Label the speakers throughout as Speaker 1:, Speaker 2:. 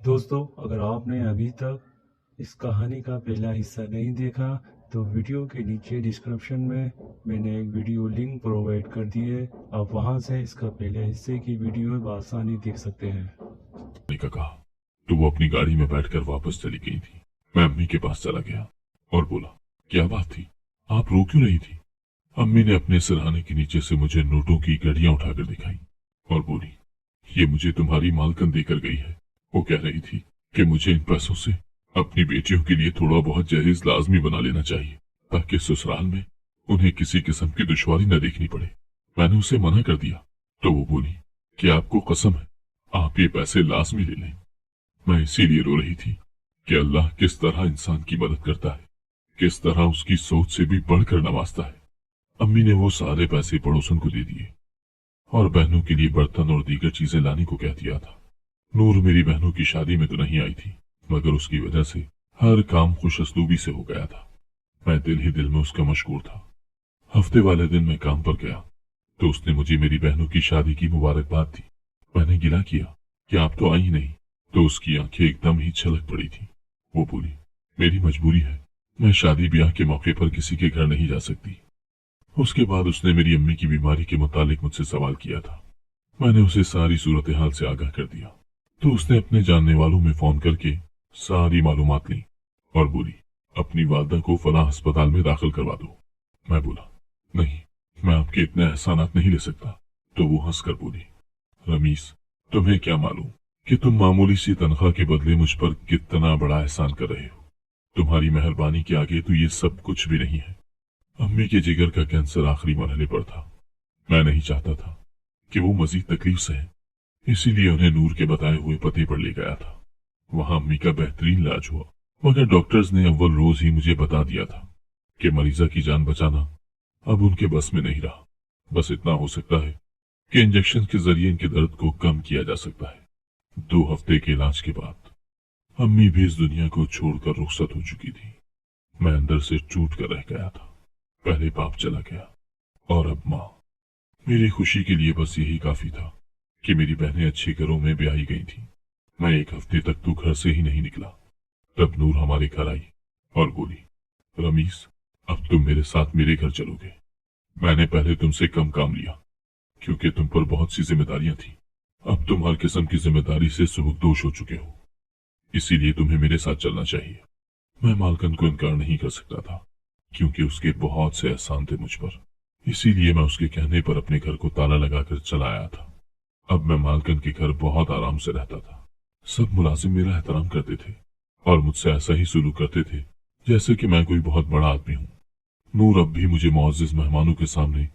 Speaker 1: दोस्तों, अगर आपने अभी तक इस कहानी का पहला हिस्सा नहीं देखा तो वीडियो के नीचे डिस्क्रिप्शन में मैंने एक वीडियो लिंक प्रोवाइड कर दी है। आप वहां से इसका पहले हिस्से की वीडियो बआसानी देख सकते हैं।
Speaker 2: ने का कहा तो वो अपनी गाड़ी में बैठकर वापस चली गई थी। मैं अम्मी के पास चला गया और बोला, क्या बात थी, आप रो क्यों रही थी? अम्मी ने अपने सिरहाने के नीचे से मुझे नोटों की घड़ियां उठाकर दिखाई और बोली, ये मुझे तुम्हारी मालकन देकर गई है। वो कह रही थी कि मुझे इन पैसों से अपनी बेटियों के लिए थोड़ा बहुत जहेज लाजमी बना लेना चाहिए ताकि ससुराल में उन्हें किसी किस्म की दुश्वारी न देखनी पड़े। मैंने उसे मना कर दिया तो वो बोली कि आपको कसम है, आप ये पैसे लाजमी ले लें। मैं इसीलिए रो रही थी कि अल्लाह किस तरह इंसान की मदद करता है, किस तरह उसकी सोच से भी बढ़कर नवाजता है। अम्मी ने वो सारे पैसे पड़ोसन को दे दिए और बहनों के लिए बर्तन और दीगर चीजें लाने को कह दिया था। नूर मेरी बहनों की शादी में तो नहीं आई थी, मगर उसकी वजह से हर काम खुशअस्लूबी से हो गया था। मैं दिल ही दिल में उसका मशगूल था। हफ्ते वाले दिन मैं काम पर गया तो उसने मुझे मेरी बहनों की शादी की मुबारकबाद दी। मैंने गिला किया कि आप तो आई ही नहीं, तो उसकी आंखें एकदम ही छलक पड़ी थी। वो बोली, मेरी मजबूरी है, मैं शादी ब्याह के मौके पर किसी के घर नहीं जा सकती। उसके बाद उसने मेरी अम्मी की बीमारी के मुतालिक मुझसे सवाल किया था। मैंने उसे सारी सूरत हाल से आगाह कर दिया तो उसने अपने जानने वालों में फोन करके सारी मालूमात ली और बोली, अपनी वालदा को फलां अस्पताल में दाखिल करवा दो। मैं बोला, नहीं, मैं आपके इतने एहसानात नहीं ले सकता। तो वो हंसकर बोली, रमीस, तुम्हें क्या मालूम कि तुम मामूली सी तनख्वाह के बदले मुझ पर कितना बड़ा एहसान कर रहे हो। तुम्हारी मेहरबानी के आगे तो ये सब कुछ भी नहीं है। अम्मी के जिगर का कैंसर आखिरी मरहले पर था। मैं नहीं चाहता था कि वो मजीद तकलीफ सहे, इसीलिए उन्हें नूर के बताए हुए पते पर ले गया था। वहां अम्मी का बेहतरीन इलाज हुआ, मगर डॉक्टर्स ने अव्वल रोज ही मुझे बता दिया था कि मरीजा की जान बचाना अब उनके बस में नहीं रहा। बस इतना हो सकता है कि इंजेक्शन के जरिए इनके दर्द को कम किया जा सकता है। 2 हफ्ते के इलाज के बाद अम्मी भी इस दुनिया को छोड़कर रुखसत हो चुकी थी। मैं अंदर से टूट कर रह गया था। पहले बाप चला गया और अब माँ। मेरी खुशी के लिए बस यही काफी था कि मेरी बहनें अच्छे घरों में ब्याही गई थी। मैं 1 हफ्ते तक तो घर से ही नहीं निकला। तब नूर हमारे घर आई और बोली, रमीस, अब तुम मेरे साथ मेरे घर चलोगे। मैंने पहले तुमसे कम काम लिया क्योंकि तुम पर बहुत सी जिम्मेदारियां थी। अब तुम हर किस्म की जिम्मेदारी से सुबकदोश हो चुके हो, इसीलिए तुम्हें मेरे साथ चलना चाहिए। मैं मालकन को इनकार नहीं कर सकता था क्योंकि उसके बहुत से एहसान थे मुझ पर। इसीलिए मैं उसके कहने पर अपने घर को ताला लगाकर चला आया था। अब मैं मालकन के घर बहुत आराम से रहता था। सब मुलाजिम मेरा एहतराम करते थे और मुझसे ऐसा ही सुलूक करते थे जैसे कि मैं कोई बहुत बड़ा आदमी हूँ। नूर अब भी मुझे मुअज्जिज मेहमानों के सामने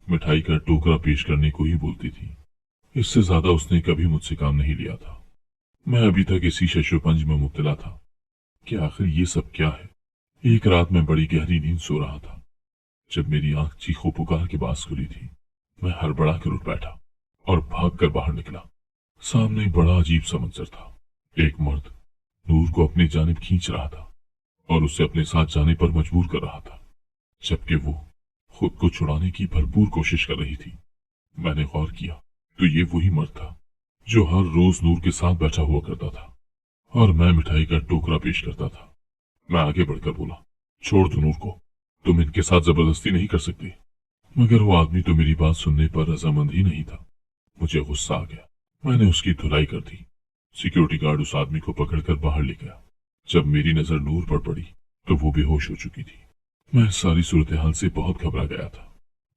Speaker 2: मिठाई का टोकरा पेश करने को ही बोलती थी। इससे ज्यादा उसने कभी मुझसे काम नहीं लिया था। मैं अभी तक इसी शशोपंज में मुब्तला था कि आखिर ये सब क्या है। एक रात में बड़ी गहरी नींद सो रहा था जब मेरी आंख चीखों पुकार के पास खुली थी। मैं हड़बड़ा कर उठ बैठा और भाग कर बाहर निकला। सामने बड़ा अजीब सा मंजर था। एक मर्द नूर को अपनी जानिब खींच रहा था और उसे अपने साथ जाने पर मजबूर कर रहा था, जबकि वो खुद को छुड़ाने की भरपूर कोशिश कर रही थी। मैंने गौर किया तो ये वही मर्द था जो हर रोज नूर के साथ बैठा हुआ करता था और मैं मिठाई का टोकरा पेश करता था। मैं आगे बढ़कर बोला, छोड़ दो नूर को, तुम इनके साथ जबरदस्ती नहीं कर सकते। मगर वो आदमी तो मेरी बात सुनने पर रजामंद ही नहीं था। मुझे गुस्सा आ गया। मैंने उसकी धुलाई कर दी। सिक्योरिटी गार्ड उस आदमी को पकड़कर बाहर ले गया। जब मेरी नजर नूर पर पड़ी तो वो बेहोश हो चुकी थी। मैं सारी सूरत हाल से बहुत घबरा गया था।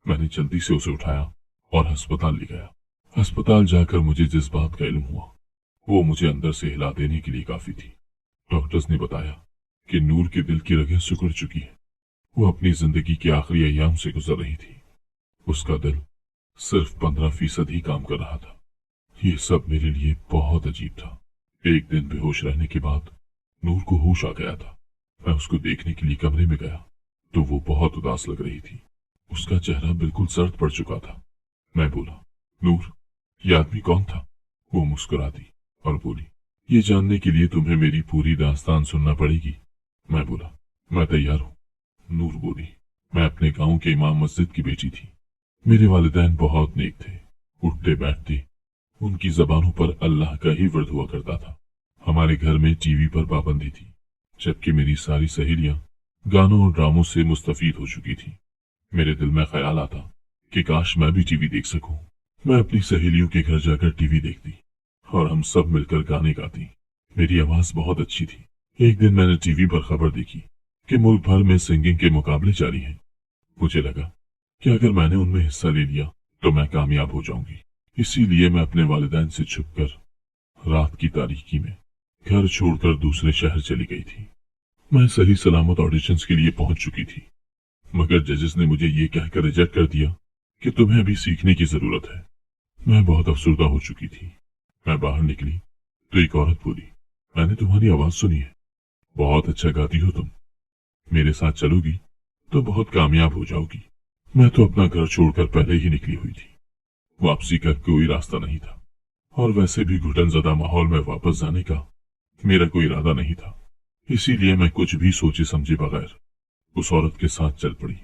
Speaker 2: मैंने जल्दी से उसे उठाया और अस्पताल ले गया। अस्पताल जाकर मुझे जिस बात का इल्म हुआ वो मुझे अंदर से हिला देने के लिए काफी थी। डॉक्टर्स ने बताया कि नूर के दिल की रगें सिकुड़ चुकी है। वो अपनी जिंदगी के आखिरी अय्याम से गुजर रही थी। उसका दिल सिर्फ 15% ही काम कर रहा था। ये सब मेरे लिए बहुत अजीब था। एक दिन बेहोश रहने के बाद नूर को होश आ गया था। मैं उसको देखने के लिए कमरे में गया तो वो बहुत उदास लग रही थी। उसका चेहरा बिल्कुल सर्द पड़ चुका था। मैं बोला, नूर, ये आदमी कौन था? वो मुस्कुरा दी और बोली, ये जानने के लिए तुम्हें मेरी पूरी दास्तान सुनना पड़ेगी। मैं बोला, मैं तैयार हूँ। नूर बोली, मैं अपने गांव के इमाम मस्जिद की बेटी थी। मेरे वालिदैन बहुत नेक थे। उठते बैठते उनकी जबानों पर अल्लाह का ही वर्द हुआ करता था। हम हमारे घर में टीवी पर पाबंदी थी, जबकि मेरी सारी सहेलियां गानों और ड्रामों से मुस्तफीद हो चुकी थी। मेरे दिल में ख्याल आता कि काश मैं भी टीवी देख सकूं। मैं अपनी सहेलियों के घर जाकर टीवी देखती और हम सब मिलकर गाने गाती। मेरी आवाज बहुत अच्छी थी। एक दिन मैंने टीवी पर खबर देखी कि मुल्क भर में सिंगिंग के मुकाबले जारी हैं। मुझे लगा कि अगर मैंने उनमें हिस्सा ले लिया तो मैं कामयाब हो जाऊंगी। इसीलिए मैं अपने वालिदैन से छुपकर रात की तारीकी में घर छोड़कर दूसरे शहर चली गई थी। मैं सही सलामत ऑडिशंस के लिए पहुंच चुकी थी, मगर जजेस ने मुझे ये कहकर रिजेक्ट कर दिया कि तुम्हें अभी सीखने की जरूरत है। मैं बहुत अफसरदा हो चुकी थी। मैं बाहर निकली तो एक औरत बोली, मैंने तुम्हारी आवाज सुनी है, बहुत अच्छा गाती हो तुम, मेरे साथ चलोगी तो बहुत कामयाब हो जाओगी। मैं तो अपना घर छोड़कर पहले ही निकली हुई थी। वापसी का कोई रास्ता नहीं था और वैसे भी घुटनज़दा माहौल में वापस जाने का मेरा कोई इरादा नहीं था। इसीलिए मैं कुछ भी सोचे समझे बगैर उस औरत के साथ चल पड़ी।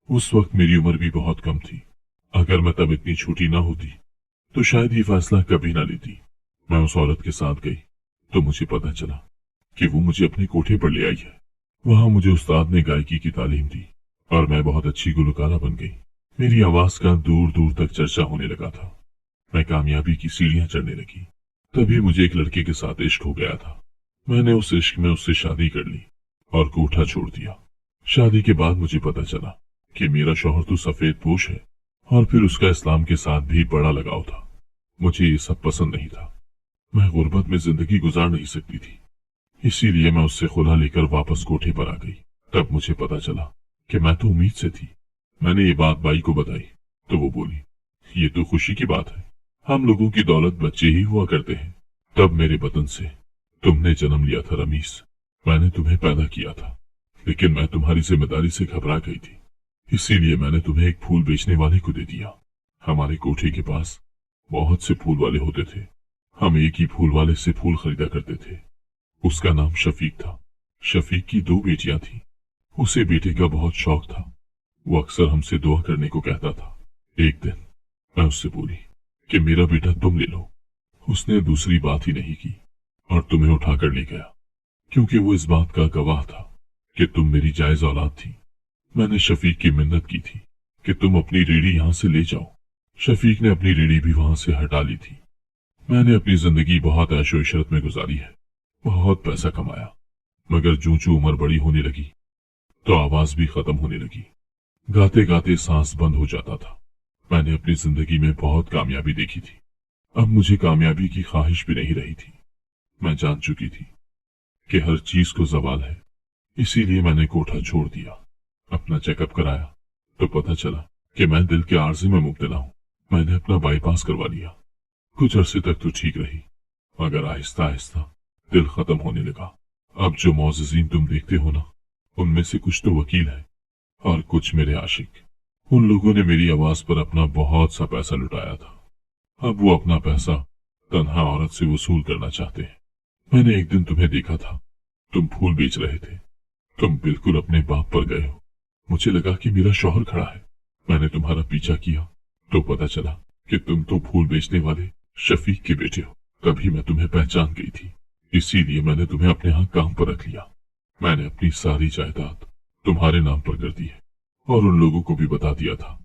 Speaker 2: उस वक्त मेरी उम्र भी बहुत कम थी। अगर मैं तब इतनी छोटी ना होती तो शायद ये फैसला कभी ना लेती। मैं उस औरत के साथ गई तो मुझे पता चला कि वो मुझे अपने कोठे पर ले आई है। वहां मुझे उस्ताद ने गायकी की तालीम दी और मैं बहुत अच्छी गुलकारा बन गई। मेरी आवाज का दूर दूर तक चर्चा होने लगा था। मैं कामयाबी की सीढ़ियां चढ़ने लगी। तभी मुझे एक लड़के के साथ इश्क हो गया था। मैंने उस इश्क में उससे शादी कर ली और कोठा छोड़ दिया। शादी के बाद मुझे पता चला कि मेरा शौहर तो सफेद पोश है और फिर उसका इस्लाम के साथ भी बड़ा लगाव था। मुझे ये सब पसंद नहीं था। मैं गुर्बत में जिंदगी गुजार नहीं सकती थी। इसीलिए मैं उससे खुला लेकर वापस कोठे पर आ गई। तब मुझे पता चला कि मैं तो उम्मीद से थी। मैंने ये बात बाई को बताई तो वो बोली, ये तो खुशी की बात है, हम लोगों की दौलत बच्चे ही हुआ करते हैं। तब मेरे बदन से तुमने जन्म लिया था रमीस। मैंने तुम्हें पैदा किया था, लेकिन मैं तुम्हारी जिम्मेदारी से घबरा गई थी। इसीलिए मैंने तुम्हें एक फूल बेचने वाले को दे दिया। हमारे कोठे के पास बहुत से फूल वाले होते थे। हम एक ही फूल वाले से फूल खरीदा करते थे। उसका नाम शफीक था। शफीक की 2 बेटियां थी। उसे बेटे का बहुत शौक था। वो अक्सर हमसे दुआ करने को कहता था। एक दिन मैं उससे बोली कि मेरा बेटा तुम ले लो। उसने दूसरी बात ही नहीं की और तुम्हें उठाकर ले गया, क्योंकि वो इस बात का गवाह था कि तुम मेरी जायज औलाद थी। मैंने शफीक की मिन्नत की थी कि तुम अपनी रेड़ी यहां से ले जाओ। शफीक ने अपनी रेड़ी भी वहां से हटा ली थी। मैंने अपनी जिंदगी बहुत ऐशो इशरत में गुजारी है, बहुत पैसा कमाया, मगर जूं उम्र बड़ी होने लगी तो आवाज भी खत्म होने लगी। गाते गाते सांस बंद हो जाता था। मैंने अपनी जिंदगी में बहुत कामयाबी देखी थी। अब मुझे कामयाबी की ख्वाहिश भी नहीं रही थी। मैं जान चुकी थी कि हर चीज को ज़वाल है। इसीलिए मैंने कोठा छोड़ दिया। अपना चेकअप कराया तो पता चला कि मैं दिल के आर्जे में मुब्तला हूं। मैंने अपना बाईपास करवा लिया। कुछ अरसे तक तो ठीक रही, मगर आहिस्ता आहिस्ता दिल खत्म होने लगा। अब जो मौजज़ीन तुम देखते हो ना, उनमें से कुछ तो वकील है और कुछ मेरे आशिक। उन लोगों ने मेरी आवाज पर अपना बहुत सा पैसा लुटाया था। अब वो अपना पैसा तन्हा औरत से वसूल करना चाहते हैं। मैंने एक दिन तुम्हें देखा था, तुम फूल बेच रहे थे। तुम बिल्कुल अपने बाप पर गए हो। मुझे लगा कि मेरा शौहर खड़ा है। मैंने तुम्हारा पीछा किया तो पता चला कि तुम तो फूल बेचने वाले शफीक के बेटे हो। तभी मैं तुम्हें पहचान गई थी। इसीलिए मैंने तुम्हें अपने यहाँ काम पर रख लिया। मैंने अपनी सारी जायदाद तुम्हारे नाम पर कर दी है और उन लोगों को भी बता दिया था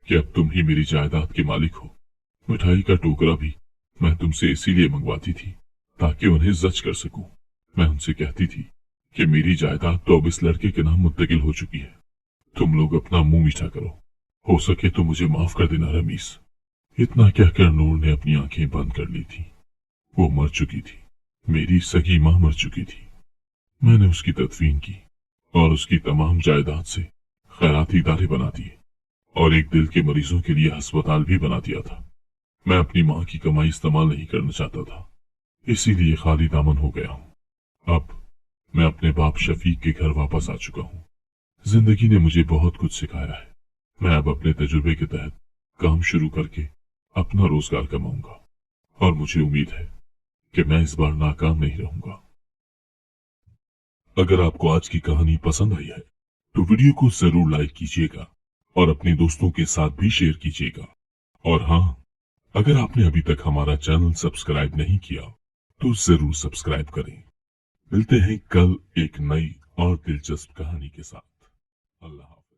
Speaker 2: कि अब तुम ही मेरी जायदाद के मालिक हो। मिठाई का टोकरा भी मैं तुमसे इसीलिए मंगवाती थी ताकि उन्हें जज कर सकूं। मैं उनसे कहती थी कि मेरी जायदाद तो अब इस लड़के के नाम मुंतकिल हो चुकी है। तुम लोग अपना मुंह मीठा करो, हो सके तो मुझे माफ कर देना रमीस। इतना कहकर नूर ने अपनी आंखें बंद कर ली थी। वो मर चुकी थी। मेरी सगी मां मर चुकी थी। मैंने उसकी तदफीन की और उसकी तमाम जायदाद से खैराती इदारे बना दिए और एक दिल के मरीजों के लिए अस्पताल भी बना दिया था। मैं अपनी मां की कमाई इस्तेमाल नहीं करना चाहता था, इसीलिए खाली दामन हो गया हूं। अब मैं अपने बाप शफीक के घर वापस आ चुका हूं। जिंदगी ने मुझे बहुत कुछ सिखाया है। मैं अब अपने तजुर्बे के तहत काम शुरू करके अपना रोजगार कमाऊंगा और मुझे उम्मीद है कि मैं इस बार नाकाम नहीं रहूंगा। अगर आपको आज की कहानी पसंद आई है तो वीडियो को जरूर लाइक कीजिएगा और अपने दोस्तों के साथ भी शेयर कीजिएगा। और हाँ, अगर आपने अभी तक हमारा चैनल सब्सक्राइब नहीं किया तो जरूर सब्सक्राइब करें। मिलते हैं कल एक नई और दिलचस्प कहानी के साथ। अल्लाह हाफ़िज़।